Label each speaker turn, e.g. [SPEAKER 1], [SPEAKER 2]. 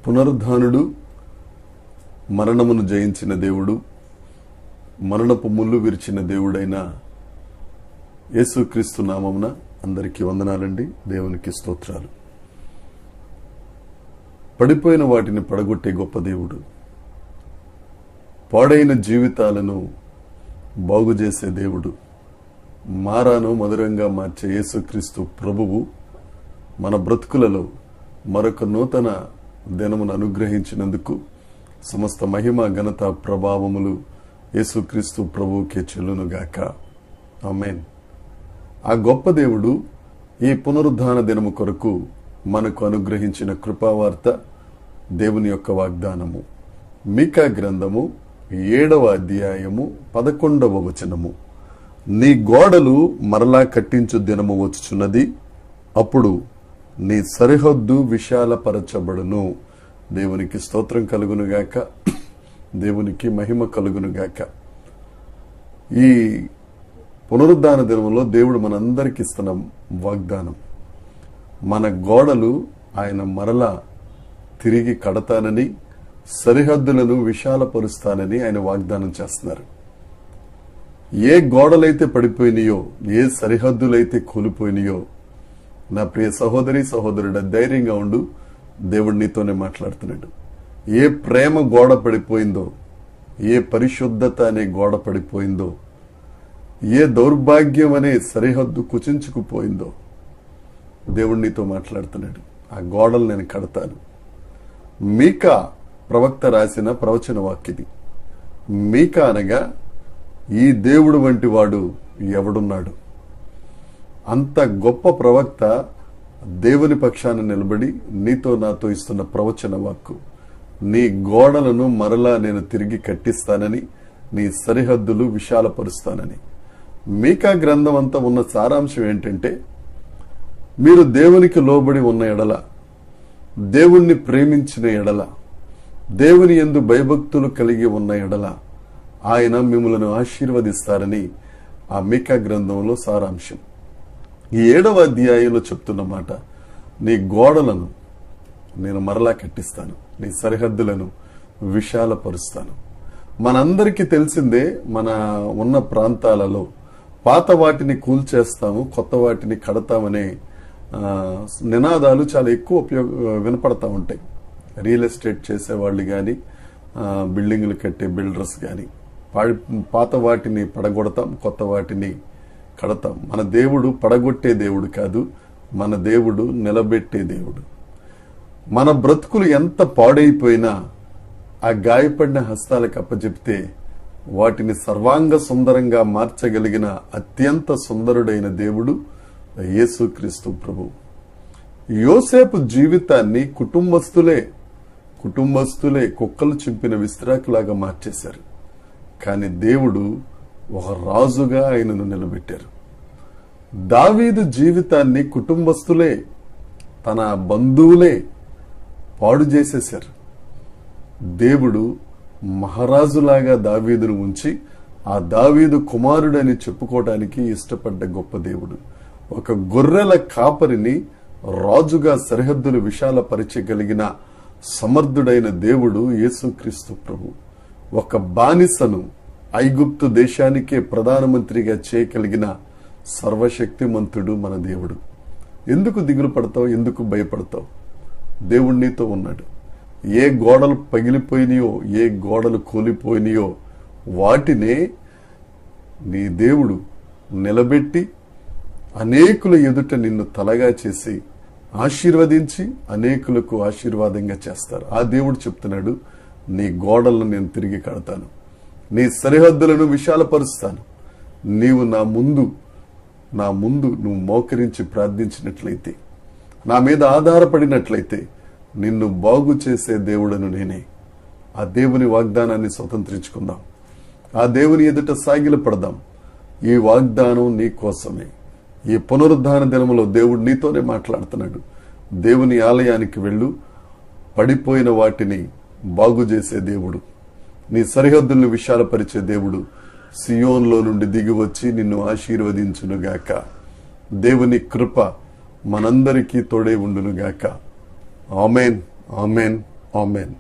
[SPEAKER 1] పునరుద్ధానుడు, మరణమును జయించిన దేవుడు, మరణపు ముళ్ళు విరిచిన దేవుడైన యేసుక్రీస్తు నామమున అందరికీ వందనాలండి. దేవునికి స్తోత్రాలు. పడిపోయిన వాటిని పడగొట్టే గొప్ప దేవుడు, పాడైన జీవితాలను బాగు చేసే దేవుడు, మారాను మధురంగా మార్చే యేసుక్రీస్తు ప్రభువు మన బ్రతుకులలో మరొక నూతన దినమును అనుగ్రహించినందుకు సమస్త మహిమ, ఘనత, ప్రభావములు యేసుక్రీస్తు ప్రభువుకే చెల్లునుగాక. ఆమేన్. ఆ గొప్ప దేవుడు ఈ పునరుద్ధాన దినము కొరకు మనకు అనుగ్రహించిన కృపావార్త దేవుని యొక్క వాగ్దానము. మీకా గ్రంథము 7వ అధ్యాయము 11వ వచనము. నీ గోడలు మరలా కట్టించు దినము వచ్చుచున్నది, అప్పుడు నీ సరిహద్దు విశాలపరచబడును. దేవునికి స్తోత్రం కలుగునుగాక, దేవునికి మహిమ కలుగునుగాక. ఈ పునరుద్ధాన దినంలో దేవుడు మనందరికి ఇస్తున్న వాగ్దానం, మన గోడలు ఆయన మరలా తిరిగి కడతానని, సరిహద్దులను విశాలపరుస్తానని ఆయన వాగ్దానం చేస్తున్నారు. ఏ గోడలైతే పడిపోయినాయో, ఏ సరిహద్దులైతే కూలిపోయినాయో, నా ప్రియ సహోదరి సహోదరుడ, ధైర్యంగా ఉండు. దేవుడు నీతోనే మాట్లాడుతున్నాడు. ఏ ప్రేమ గోడ పడిపోయిందో, ఏ పరిశుద్ధత అనే గోడ పడిపోయిందో, ఏ దౌర్భాగ్యం అనే సరిహద్దు కుచించుకుపోయిందో, దేవుడు నీతో మాట్లాడుతున్నాడు. ఆ గోడలు నేను కడతాను. మీకా ప్రవక్త రాసిన ప్రవచన వాక్యది. మీకా అనగా ఈ దేవుడు వంటి వాడు ఎవడున్నాడు? అంత గొప్ప ప్రవక్త దేవుని పక్షాన నిలబడి నీతో నాతో ఇస్తున్న ప్రవచన వాక్కు. నీ గోడలను మరలా నేను తిరిగి కట్టిస్తానని, నీ సరిహద్దులు విశాలపరుస్తానని. మీకా గ్రంథం అంతా ఉన్న సారాంశం ఏంటంటే, మీరు దేవునికి లోబడి ఉన్న ఎడల, దేవుణ్ణి ప్రేమించిన ఎడల, దేవుని యందు భయభక్తులు కలిగి ఉన్న ఎడల ఆయన మిమ్మలను ఆశీర్వదిస్తారని ఆ మీకా గ్రంథంలో సారాంశం. ఈ 7వ అధ్యాయంలో చెప్తున్న మాట, నీ గోడలను నేను మరలా కట్టిస్తాను, నీ సరిహద్దులను విశాలపరుస్తాను. మనందరికీ తెలిసిందే, మన ఉన్న ప్రాంతాలలో పాత వాటిని కూల్చేస్తాము, కొత్త వాటిని కడతామనే నినాదాలు చాలా ఎక్కువ వినపడతా ఉంటాయి. రియల్ ఎస్టేట్ చేసేవాళ్ళు కానీ, బిల్డింగులు కట్టే బిల్డర్స్ కానీ, పాత వాటిని పడగొడతాం, కొత్త వాటిని కడతాం. మన దేవుడు పడగొట్టే దేవుడు కాదు, మన దేవుడు నిలబెట్టే దేవుడు. మన బ్రతుకులు ఎంత పాడైపోయినా ఆ గాయపడిన హస్తాలకు అప్పచెప్తే వాటిని సర్వాంగ సుందరంగా మార్చగలిగిన అత్యంత సుందరుడైన దేవుడు యేసుక్రీస్తు ప్రభు. యోసేపు జీవితాన్ని కుటుంబస్తులే కుక్కలు చింపిన విస్తరాకులాగా మార్చేశారు. కానీ దేవుడు ఒక రాజుగా ఆయనను నిలబెట్టారు. దావీదు జీవితాన్ని కుటుంబస్తులే, తన బంధువులే పాడు చేసేశారు. దేవుడు మహారాజులాగా దావీదును ఉంచి ఆ దావీదు కుమారుడని చెప్పుకోవడానికి ఇష్టపడ్డ గొప్ప దేవుడు. ఒక గొర్రెల కాపరిని రాజుగా సరిహద్దులు విశాలపరచగలిగిన సమర్థుడైన దేవుడు యేసుక్రీస్తు ప్రభు. ఒక బానిసను ఐగుప్తు దేశానికే ప్రధానమంత్రిగా చేయగలిగిన సర్వశక్తిమంతుడు మన దేవుడు. ఎందుకు దిగులు పడతావు? ఎందుకు భయపడతావు? దేవుడు నీతో ఉన్నాడు. ఏ గోడలు పగిలిపోయినాయో, ఏ గోడలు కూలిపోయినాయో వాటినే నీ దేవుడు నిలబెట్టి అనేకుల ఎదుట నిన్ను తలగా చేసి ఆశీర్వదించి అనేకులకు ఆశీర్వాదంగా చేస్తారు. ఆ దేవుడు చెప్తున్నాడు, నీ గోడలను నేను తిరిగి కడతాను, నీ సరిహద్దులను విశాలపరుస్తాను. నీవు నా ముందు నువ్వు మోకరించి ప్రార్థించినట్లయితే, నా మీద ఆధారపడినట్లయితే నిన్ను బాగు చేసే దేవుడను నేనే. ఆ దేవుని వాగ్దానాన్ని స్వతంత్రించుకుందాం. ఆ దేవుని ఎదుట సాగిలపడదాం. ఈ వాగ్దానం నీ కోసమే. ఈ పునరుద్ధాన దినములో దేవుడు నీతోనే మాట్లాడుతున్నాడు. దేవుని ఆలయానికి వెళ్ళు, పడిపోయిన వాటిని బాగు చేసే దేవుడు, నీ సరిహద్దుల్ని విశాలపరిచే దేవుడు, సియోన్లో నుండి దిగి వచ్చి నిన్ను ఆశీర్వదించునుగాక. దేవుని కృప మనందరికీ తోడై ఉండునుగాక. Amen, amen, amen.